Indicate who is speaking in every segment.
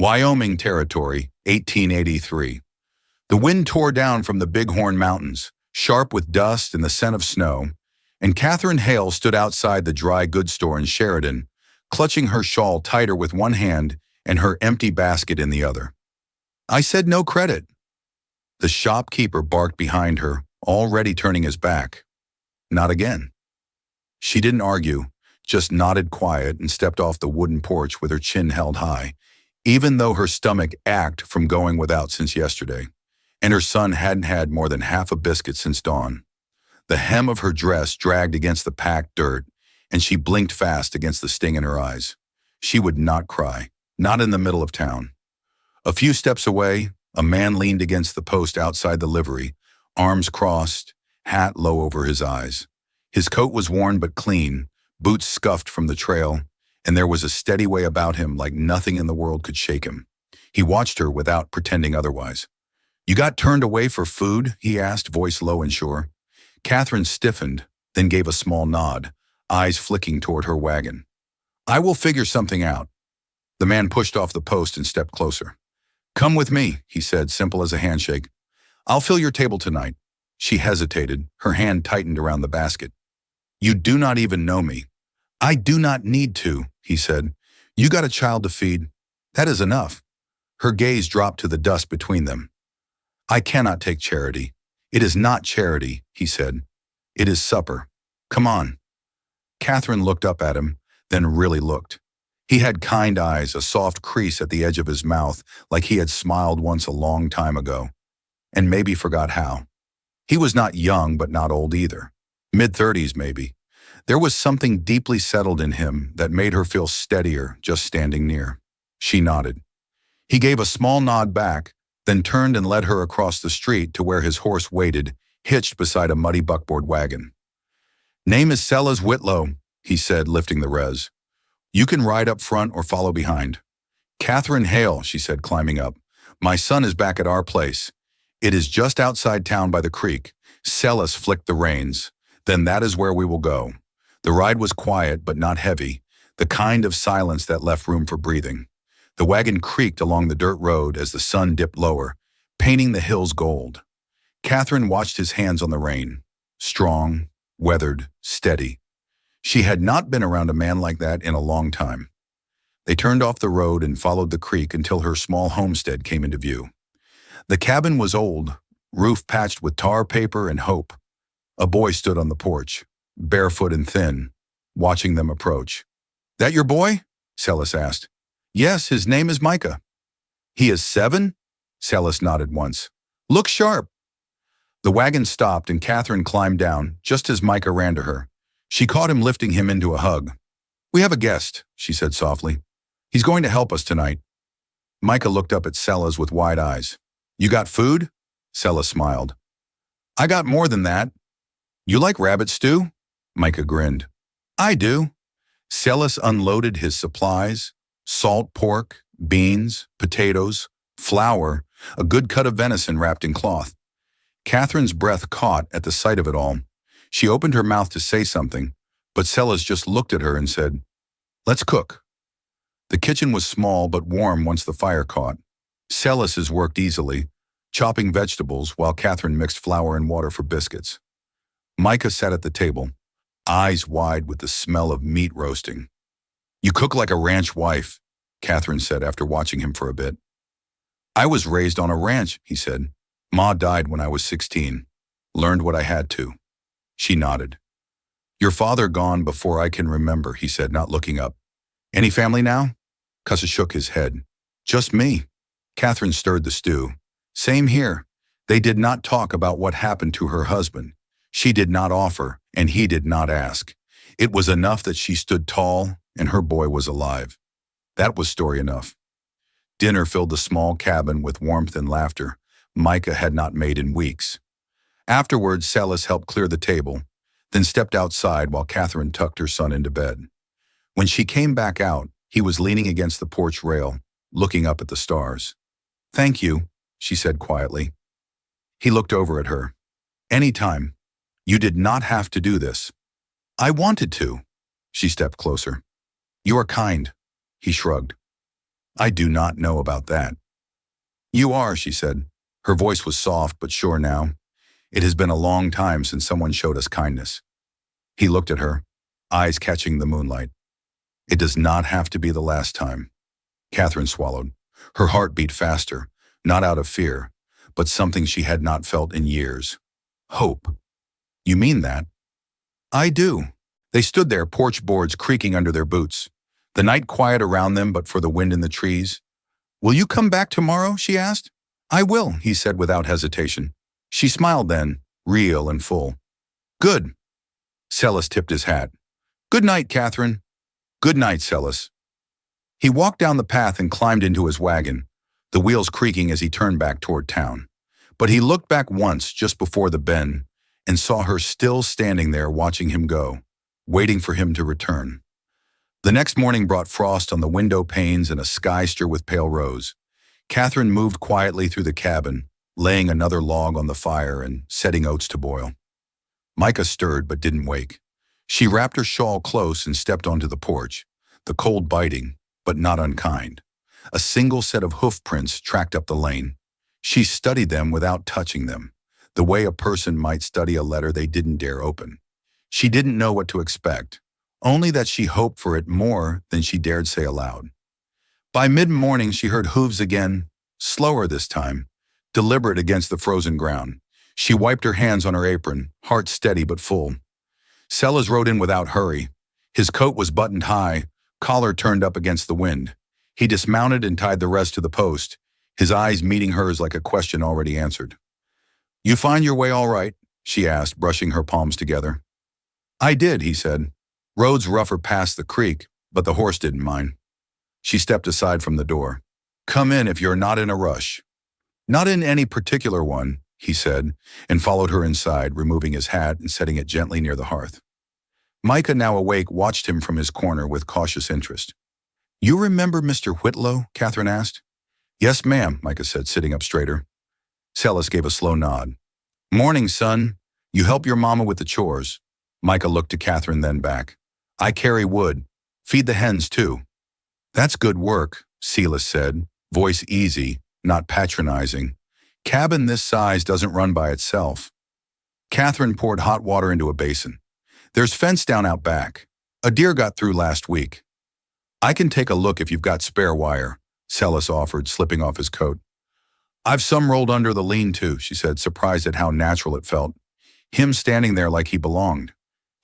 Speaker 1: Wyoming Territory, 1883. The wind tore down from the Bighorn Mountains, sharp with dust and the scent of snow, and Catherine Hale stood outside the dry goods store in Sheridan, clutching her shawl tighter with one hand and her empty basket in the other. "I said no credit." The shopkeeper barked behind her, already turning his back. "Not again." She didn't argue, just nodded quiet and stepped off the wooden porch with her chin held high, even though her stomach ached from going without since yesterday, and her son hadn't had more than half a biscuit since dawn. The hem of her dress dragged against the packed dirt, and she blinked fast against the sting in her eyes. She would not cry, not in the middle of town. A few steps away, a man leaned against the post outside the livery, arms crossed, hat low over his eyes. His coat was worn but clean, boots scuffed from the trail, and there was a steady way about him like nothing in the world could shake him. He watched her without pretending otherwise. "You got turned away for food?" he asked, voice low and sure. Catherine stiffened, then gave a small nod, eyes flicking toward her wagon. "I will figure something out." The man pushed off the post and stepped closer. "Come with me," he said, simple as a handshake. "I'll fill your table tonight." She hesitated, her hand tightened around the basket. "You do not even know me." "I do not need to," he said. "You got a child to feed. That is enough." Her gaze dropped to the dust between them. "I cannot take charity." "It is not charity," he said. "It is supper. Come on." Catherine looked up at him, then really looked. He had kind eyes, a soft crease at the edge of his mouth, like he had smiled once a long time ago, and maybe forgot how. He was not young, but not old either. Mid-30s, maybe. There was something deeply settled in him that made her feel steadier just standing near. She nodded. He gave a small nod back, then turned and led her across the street to where his horse waited, hitched beside a muddy buckboard wagon. "Name is Sellers Whitlow," he said, lifting the res. "You can ride up front or follow behind." "Catherine Hale," she said, climbing up. "My son is back at our place. It is just outside town by the creek." Sellers flicked the reins. "Then that is where we will go." The ride was quiet but not heavy, the kind of silence that left room for breathing. The wagon creaked along the dirt road as the sun dipped lower, painting the hills gold. Catherine watched his hands on the rein. Strong, weathered, steady. She had not been around a man like that in a long time. They turned off the road and followed the creek until her small homestead came into view. The cabin was old, roof patched with tar paper and hope. A boy stood on the porch, barefoot and thin, watching them approach. "That your boy?" Sellers asked. "Yes, his name is Micah." "He is 7?" Sellers nodded once. "Look sharp." The wagon stopped and Catherine climbed down, just as Micah ran to her. She caught him lifting him into a hug. "We have a guest," she said softly. "He's going to help us tonight." Micah looked up at Sellers with wide eyes. "You got food?" Sellers smiled. "I got more than that." "You like rabbit stew?" Micah grinned. "I do." Sellers unloaded his supplies: salt pork, beans, potatoes, flour, a good cut of venison wrapped in cloth. Catherine's breath caught at the sight of it all. She opened her mouth to say something, but Sellers just looked at her and said, "Let's cook." The kitchen was small but warm once the fire caught. Sellers worked easily, chopping vegetables while Catherine mixed flour and water for biscuits. Micah sat at the table, eyes wide with the smell of meat roasting. "You cook like a ranch wife," Catherine said after watching him for a bit. "I was raised on a ranch," he said. "Ma died when I was 16. Learned what I had to." She nodded. "Your father gone before I can remember," he said, not looking up. "Any family now?" Cussa shook his head. "Just me." Catherine stirred the stew. "Same here." They did not talk about what happened to her husband. She did not offer, and he did not ask. It was enough that she stood tall and her boy was alive. That was story enough. Dinner filled the small cabin with warmth and laughter Micah had not made in weeks. Afterwards, Sellers helped clear the table, then stepped outside while Catherine tucked her son into bed. When she came back out, he was leaning against the porch rail, looking up at the stars. "Thank you," she said quietly. He looked over at her. "Anytime. You did not have to do this." "I wanted to." She stepped closer. "You are kind." He shrugged. I do not know about that. You are, she said. Her voice was soft but sure now. It has been a long time since someone showed us kindness. He looked at her, eyes catching the moonlight. It does not have to be the last time. Catherine swallowed. Her heart beat faster, not out of fear, but something she had not felt in years. Hope. You mean that? I do. They stood there, porch boards creaking under their boots. The night quiet around them but for the wind in the trees. Will you come back tomorrow, she asked. I will, he said without hesitation. She smiled then, real and full. Good. Celis tipped his hat. Good night, Catherine. Good night, Celis. He walked down the path and climbed into his wagon, the wheels creaking as he turned back toward town. But he looked back once just before the bend and saw her still standing there watching him go, waiting for him to return. The next morning brought frost on the window panes and a sky streaked with pale rose. Catherine moved quietly through the cabin, laying another log on the fire and setting oats to boil. Micah stirred but didn't wake. She wrapped her shawl close and stepped onto the porch, the cold biting, but not unkind. A single set of hoof prints tracked up the lane. She studied them without touching them, the way a person might study a letter they didn't dare open. She didn't know what to expect, only that she hoped for it more than she dared say aloud. By mid-morning she heard hooves again, slower this time, deliberate against the frozen ground. She wiped her hands on her apron, heart steady but full. Celis rode in without hurry. His coat was buttoned high, collar turned up against the wind. He dismounted and tied the rest to the post, his eyes meeting hers like a question already answered. You find your way all right? She asked, brushing her palms together. I did, he said. Roads rougher past the creek, but the horse didn't mind. She stepped aside from the door. Come in if you're not in a rush. Not in any particular one, he said, and followed her inside, removing his hat and setting it gently near the hearth. Micah, now awake, watched him from his corner with cautious interest. You remember Mr. Whitlow? Catherine asked. Yes, ma'am, Micah said, sitting up straighter. Celis gave a slow nod. Morning, son. You help your mama with the chores. Micah looked to Catherine, then back. I carry wood. Feed the hens, too. That's good work, Celis said, voice easy, not patronizing. Cabin this size doesn't run by itself. Catherine poured hot water into a basin. There's fence down out back. A deer got through last week. I can take a look if you've got spare wire, Celis offered, slipping off his coat. I've some rolled under the lean-to, she said, surprised at how natural it felt. Him standing there like he belonged.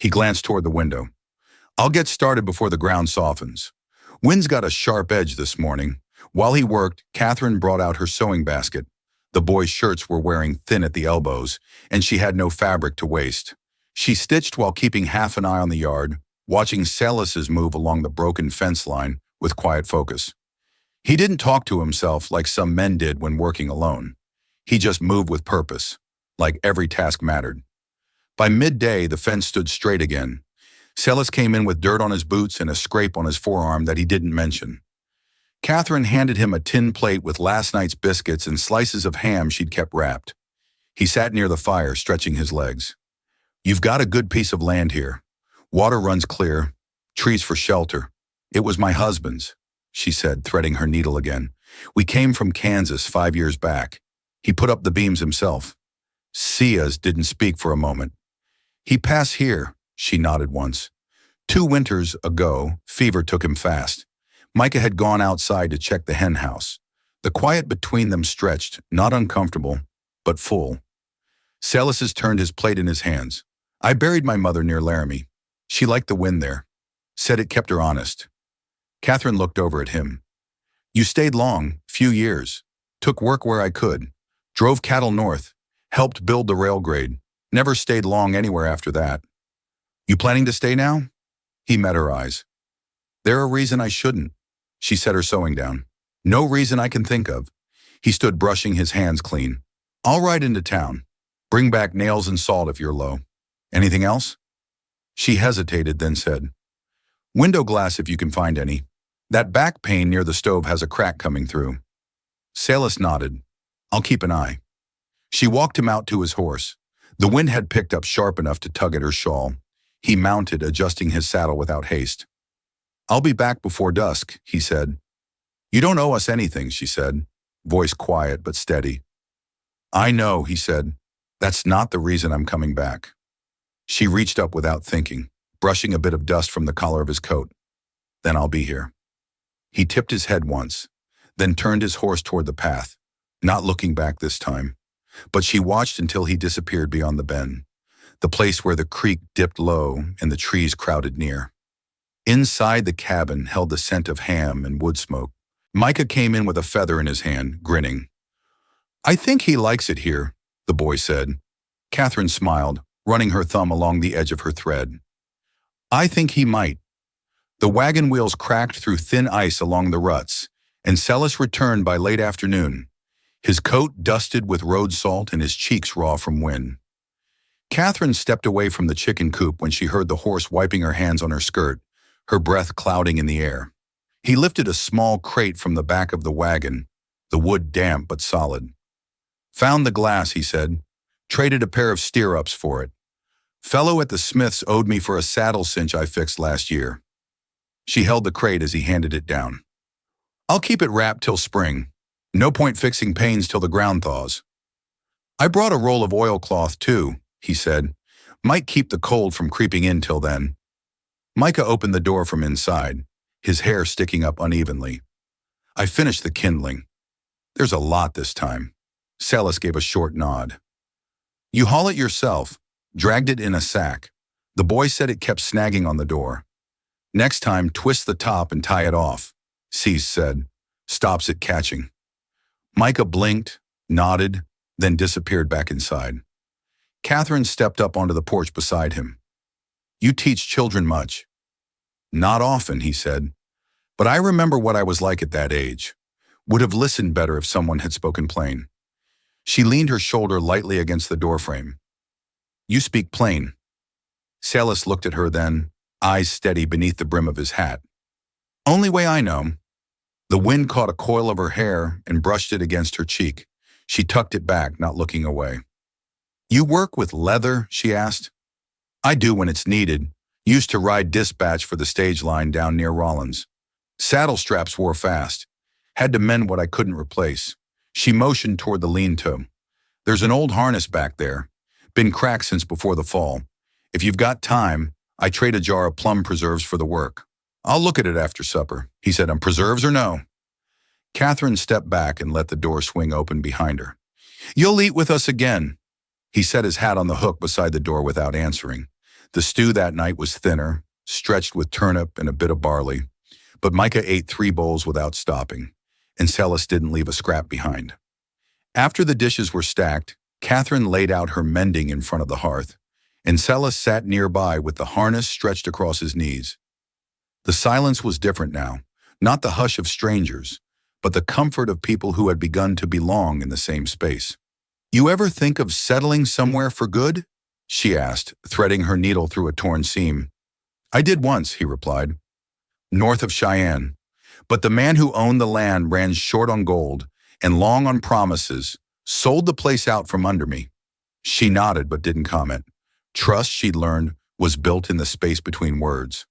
Speaker 1: He glanced toward the window. I'll get started before the ground softens. Wind's got a sharp edge this morning. While he worked, Catherine brought out her sewing basket. The boys' shirts were wearing thin at the elbows, and she had no fabric to waste. She stitched while keeping half an eye on the yard, watching Celis's move along the broken fence line with quiet focus. He didn't talk to himself like some men did when working alone. He just moved with purpose, like every task mattered. By midday, the fence stood straight again. Celis came in with dirt on his boots and a scrape on his forearm that he didn't mention. Catherine handed him a tin plate with last night's biscuits and slices of ham she'd kept wrapped. He sat near the fire, stretching his legs. You've got a good piece of land here. Water runs clear, trees for shelter. It was my husband's, she said, threading her needle again. We came from Kansas 5 years back. He put up the beams himself. Sia's didn't speak for a moment. He passed here, she nodded once. 2 winters ago, fever took him fast. Micah had gone outside to check the hen house. The quiet between them stretched, not uncomfortable, but full. Celis turned his plate in his hands. I buried my mother near Laramie. She liked the wind there. Said it kept her honest. Catherine looked over at him. You stayed long, few years. Took work where I could. Drove cattle north. Helped build the rail grade. Never stayed long anywhere after that. You planning to stay now? He met her eyes. There a reason I shouldn't. She set her sewing down. No reason I can think of. He stood brushing his hands clean. I'll ride into town. Bring back nails and salt if you're low. Anything else? She hesitated, then said, window glass if you can find any. That back pane near the stove has a crack coming through. Celis nodded. I'll keep an eye. She walked him out to his horse. The wind had picked up sharp enough to tug at her shawl. He mounted, adjusting his saddle without haste. I'll be back before dusk, he said. You don't owe us anything, she said, voice quiet but steady. I know, he said. That's not the reason I'm coming back. She reached up without thinking, brushing a bit of dust from the collar of his coat. Then I'll be here. He tipped his head once, then turned his horse toward the path, not looking back this time. But she watched until he disappeared beyond the bend, the place where the creek dipped low and the trees crowded near. Inside the cabin held the scent of ham and wood smoke. Micah came in with a feather in his hand, grinning. I think he likes it here, the boy said. Catherine smiled, running her thumb along the edge of her thread. I think he might. The wagon wheels cracked through thin ice along the ruts, and Celis returned by late afternoon, his coat dusted with road salt and his cheeks raw from wind. Catherine stepped away from the chicken coop when she heard the horse wiping her hands on her skirt, her breath clouding in the air. He lifted a small crate from the back of the wagon, the wood damp but solid. Found the glass, he said. Traded a pair of stirrups for it. Fellow at the Smiths owed me for a saddle cinch I fixed last year. She held the crate as he handed it down. I'll keep it wrapped till spring. No point fixing panes till the ground thaws. I brought a roll of oilcloth too, he said. Might keep the cold from creeping in till then. Micah opened the door from inside, his hair sticking up unevenly. I finished the kindling. There's a lot this time. Celis gave a short nod. You haul it yourself, dragged it in a sack. The boy said it kept snagging on the door. Next time, twist the top and tie it off, Cease said. Stops it catching. Micah blinked, nodded, then disappeared back inside. Catherine stepped up onto the porch beside him. You teach children much. Not often, he said. But I remember what I was like at that age. Would have listened better if someone had spoken plain. She leaned her shoulder lightly against the doorframe. You speak plain. Celis looked at her then, eyes steady beneath the brim of his hat. Only way I know. The wind caught a coil of her hair and brushed it against her cheek. She tucked it back, not looking away. You work with leather? She asked. I do when it's needed. Used to ride dispatch for the stage line down near Rollins. Saddle straps wore fast. Had to mend what I couldn't replace. She motioned toward the lean-to. There's an old harness back there. Been cracked since before the fall. If you've got time, I trade a jar of plum preserves for the work. I'll look at it after supper, he said. On preserves or no? Catherine stepped back and let the door swing open behind her. You'll eat with us again. He set his hat on the hook beside the door without answering. The stew that night was thinner, stretched with turnip and a bit of barley. But Micah ate 3 bowls without stopping, and Celis didn't leave a scrap behind. After the dishes were stacked, Catherine laid out her mending in front of the hearth, and Celis sat nearby with the harness stretched across his knees. The silence was different now, not the hush of strangers, but the comfort of people who had begun to belong in the same space. You ever think of settling somewhere for good? She asked, threading her needle through a torn seam. I did once, he replied. North of Cheyenne. But the man who owned the land ran short on gold and long on promises, sold the place out from under me. She nodded but didn't comment. Trust, she'd learned, was built in the space between words.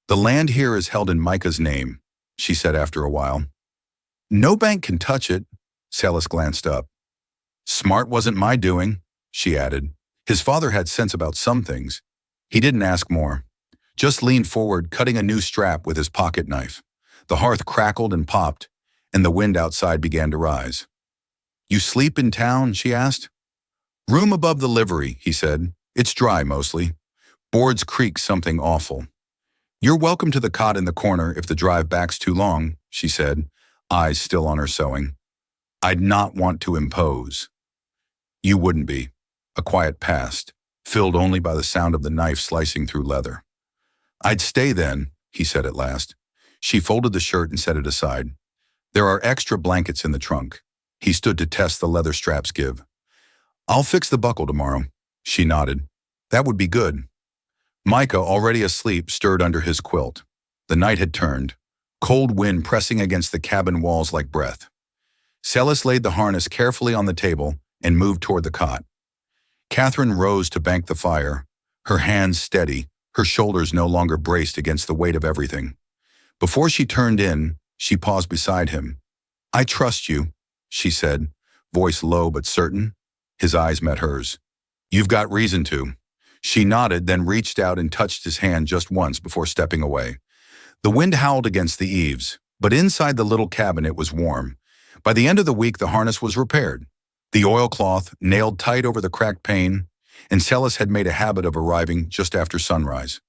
Speaker 1: The land here is held in Micah's name, she said after a while. No bank can touch it, Celis glanced up. Smart wasn't my doing, she added. His father had sense about some things. He didn't ask more. Just leaned forward, cutting a new strap with his pocket knife. The hearth crackled and popped, and the wind outside began to rise. You sleep in town? She asked. Room above the livery, he said. It's dry mostly. Boards creak something awful. You're welcome to the cot in the corner if the drive back's too long, she said, eyes still on her sewing. I'd not want to impose. You wouldn't be. A quiet passed, filled only by the sound of the knife slicing through leather. I'd stay then, he said at last. She folded the shirt and set it aside. There are extra blankets in the trunk. He stood to test the leather straps give. I'll fix the buckle tomorrow. She nodded. That would be good. Micah, already asleep, stirred under his quilt. The night had turned, cold wind pressing against the cabin walls like breath. Celis laid the harness carefully on the table and moved toward the cot. Catherine rose to bank the fire, her hands steady, her shoulders no longer braced against the weight of everything. Before she turned in, She paused beside him. I trust you, she said, voice low but certain. His eyes met hers. You've got reason to. She nodded, then reached out and touched his hand just once before stepping away. The wind howled against the eaves, but inside the little cabin it was warm. By the end of the week, the harness was repaired, the oilcloth nailed tight over the cracked pane, and Celis had made a habit of arriving just after sunrise.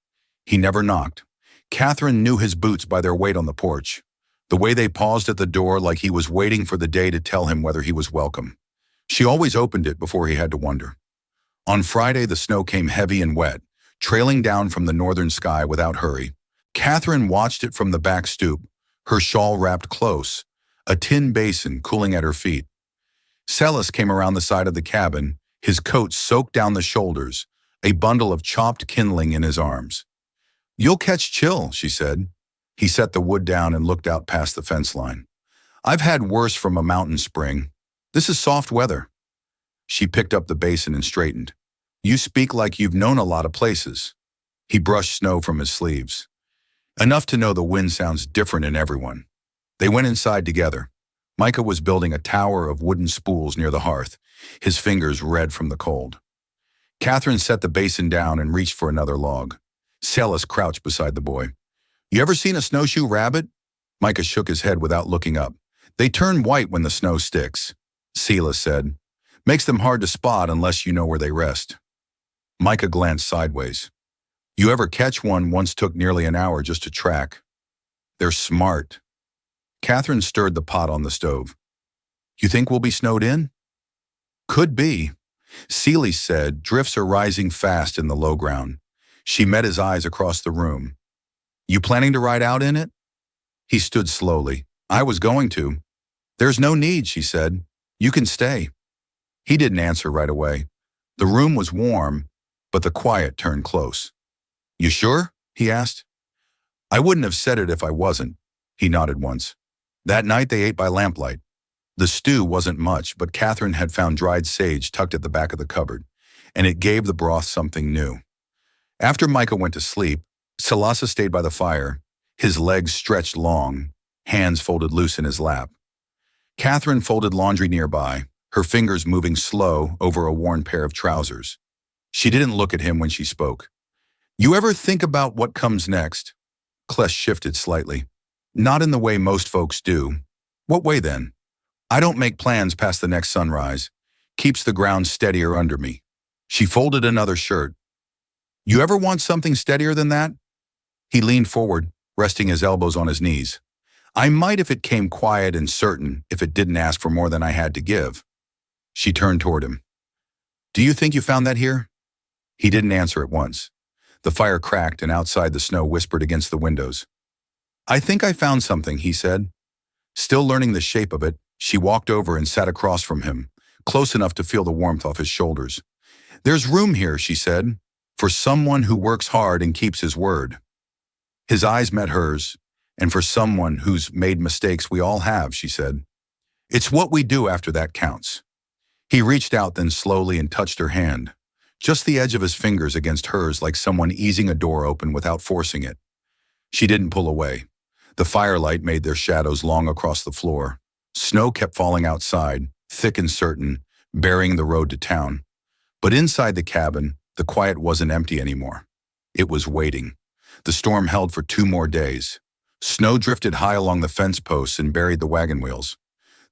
Speaker 1: He never knocked. Catherine knew his boots by their weight on the porch, the way they paused at the door like he was waiting for the day to tell him whether he was welcome. She always opened it before he had to wonder. On Friday, the snow came heavy and wet, trailing down from the northern sky without hurry. Catherine watched it from the back stoop, her shawl wrapped close, a tin basin cooling at her feet. Celis came around the side of the cabin, his coat soaked down the shoulders, a bundle of chopped kindling in his arms. You'll catch chill, she said. He set the wood down and looked out past the fence line. I've had worse from a mountain spring. This is soft weather. She picked up the basin and straightened. You speak like you've known a lot of places. He brushed snow from his sleeves. Enough to know the wind sounds different in everyone. They went inside together. Micah was building a tower of wooden spools near the hearth, his fingers red from the cold. Catherine set the basin down and reached for another log. Celis crouched beside the boy. You ever seen a snowshoe rabbit? Micah shook his head without looking up. They turn white when the snow sticks, Celis said. Makes them hard to spot unless you know where they rest. Micah glanced sideways. You ever catch one once took nearly an hour just to track. They're smart. Catherine stirred the pot on the stove. You think we'll be snowed in? Could be. Celis said, drifts are rising fast in the low ground. She met his eyes across the room. You planning to ride out in it? He stood slowly. I was going to. There's no need, she said. You can stay. He didn't answer right away. The room was warm, but the quiet turned close. You sure? He asked. I wouldn't have said it if I wasn't. He nodded once. That night they ate by lamplight. The stew wasn't much, but Catherine had found dried sage tucked at the back of the cupboard, and it gave the broth something new. After Micah went to sleep, Salasa stayed by the fire, his legs stretched long, hands folded loose in his lap. Catherine folded laundry nearby, her fingers moving slow over a worn pair of trousers. She didn't look at him when she spoke. You ever think about what comes next? Klesh shifted slightly. Not in the way most folks do. What way then? I don't make plans past the next sunrise. Keeps the ground steadier under me. She folded another shirt. You ever want something steadier than that? He leaned forward, resting his elbows on his knees. I might if it came quiet and certain, if it didn't ask for more than I had to give. She turned toward him. Do you think you found that here? He didn't answer at once. The fire cracked and outside the snow whispered against the windows. I think I found something, he said. Still learning the shape of it, she walked over and sat across from him, close enough to feel the warmth off his shoulders. There's room here, she said, for someone who works hard and keeps his word. His eyes met hers, and for someone who's made mistakes we all have, she said. It's what we do after that counts. He reached out then slowly and touched her hand, just the edge of his fingers against hers like someone easing a door open without forcing it. She didn't pull away. The firelight made their shadows long across the floor. Snow kept falling outside, thick and certain, burying the road to town. But inside the cabin, the quiet wasn't empty anymore. It was waiting. The storm held for 2 more days. Snow drifted high along the fence posts and buried the wagon wheels.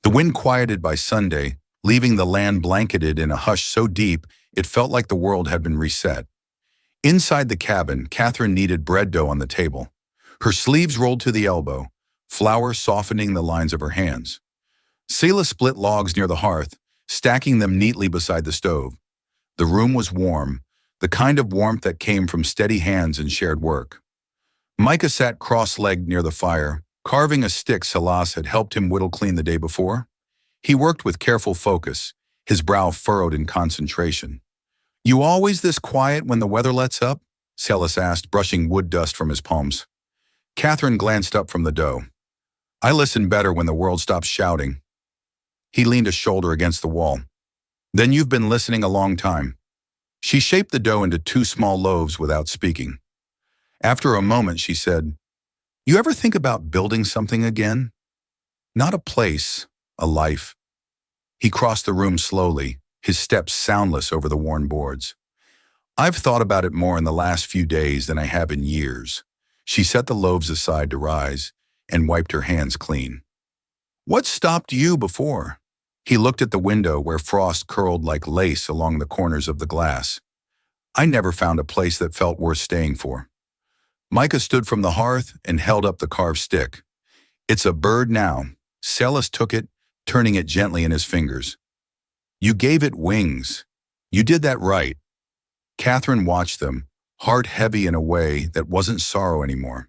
Speaker 1: The wind quieted by Sunday, leaving the land blanketed in a hush so deep it felt like the world had been reset. Inside the cabin, Catherine kneaded bread dough on the table. Her sleeves rolled to the elbow, flour softening the lines of her hands. Selah split logs near the hearth, stacking them neatly beside the stove. The room was warm, the kind of warmth that came from steady hands and shared work. Micah sat cross-legged near the fire, carving a stick Salas had helped him whittle clean the day before. He worked with careful focus, his brow furrowed in concentration. You always this quiet when the weather lets up? Salas asked, brushing wood dust from his palms. Catherine glanced up from the dough. I listen better when the world stops shouting. He leaned a shoulder against the wall. Then you've been listening a long time. She shaped the dough into 2 small loaves without speaking. After a moment, she said, You ever think about building something again? Not a place, a life. He crossed the room slowly, his steps soundless over the worn boards. I've thought about it more in the last few days than I have in years. She set the loaves aside to rise and wiped her hands clean. What stopped you before? He looked at the window where frost curled like lace along the corners of the glass. I never found a place that felt worth staying for. Micah stood from the hearth and held up the carved stick. It's a bird now. Celis took it, turning it gently in his fingers. You gave it wings. You did that right. Catherine watched them, heart heavy in a way that wasn't sorrow anymore,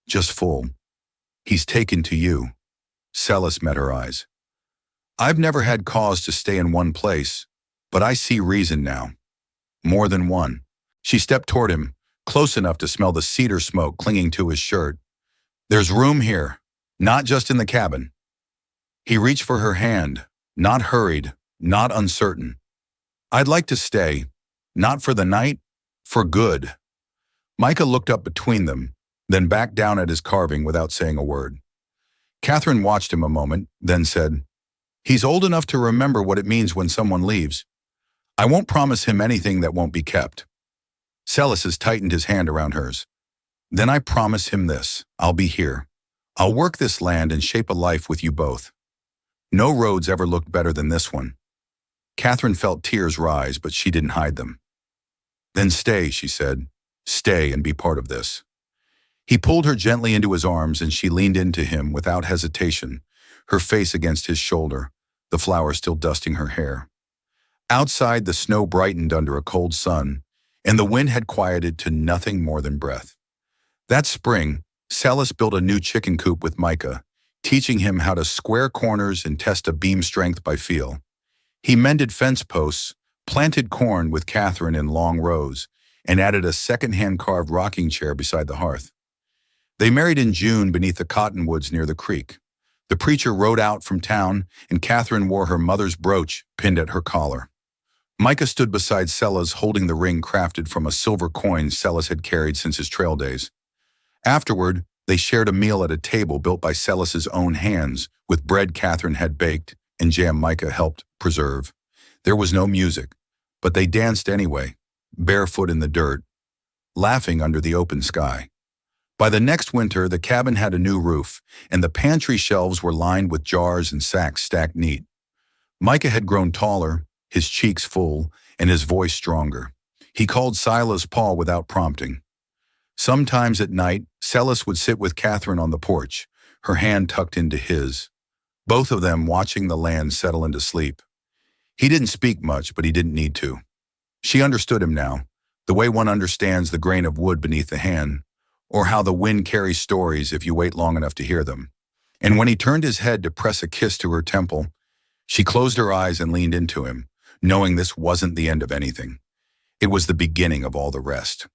Speaker 1: just full. He's taken to you. Celis met her eyes. I've never had cause to stay in one place, but I see reason now. More than one. She stepped toward him, close enough to smell the cedar smoke clinging to his shirt. There's room here, not just in the cabin. He reached for her hand, not hurried, not uncertain. I'd like to stay, not for the night, for good. Micah looked up between them, then back down at his carving without saying a word. Catherine watched him a moment, then said, He's old enough to remember what it means when someone leaves. I won't promise him anything that won't be kept. Celis has tightened his hand around hers. Then I promise him this, I'll be here. I'll work this land and shape a life with you both. No roads ever looked better than this one. Catherine felt tears rise, but she didn't hide them. Then stay, she said. Stay and be part of this. He pulled her gently into his arms and she leaned into him without hesitation, her face against his shoulder, the flower still dusting her hair. Outside, the snow brightened under a cold sun, and the wind had quieted to nothing more than breath. That spring, Celis built a new chicken coop with Micah, teaching him how to square corners and test a beam strength by feel. He mended fence posts, planted corn with Catherine in long rows, and added a second-hand carved rocking chair beside the hearth. They married in June beneath the cottonwoods near the creek. The preacher rode out from town, and Catherine wore her mother's brooch pinned at her collar. Micah stood beside Celis holding the ring crafted from a silver coin Celis had carried since his trail days. Afterward, they shared a meal at a table built by Celis's own hands, with bread Catherine had baked and jam Micah helped preserve. There was no music, but they danced anyway, barefoot in the dirt, laughing under the open sky. By the next winter, the cabin had a new roof, and the pantry shelves were lined with jars and sacks stacked neat. Micah had grown taller, his cheeks full, and his voice stronger. He called Silas Paul without prompting. Sometimes at night, Celis would sit with Catherine on the porch, her hand tucked into his, both of them watching the land settle into sleep. He didn't speak much, but he didn't need to. She understood him now, the way one understands the grain of wood beneath the hand, or how the wind carries stories if you wait long enough to hear them. And when he turned his head to press a kiss to her temple, she closed her eyes and leaned into him, knowing this wasn't the end of anything. It was the beginning of all the rest.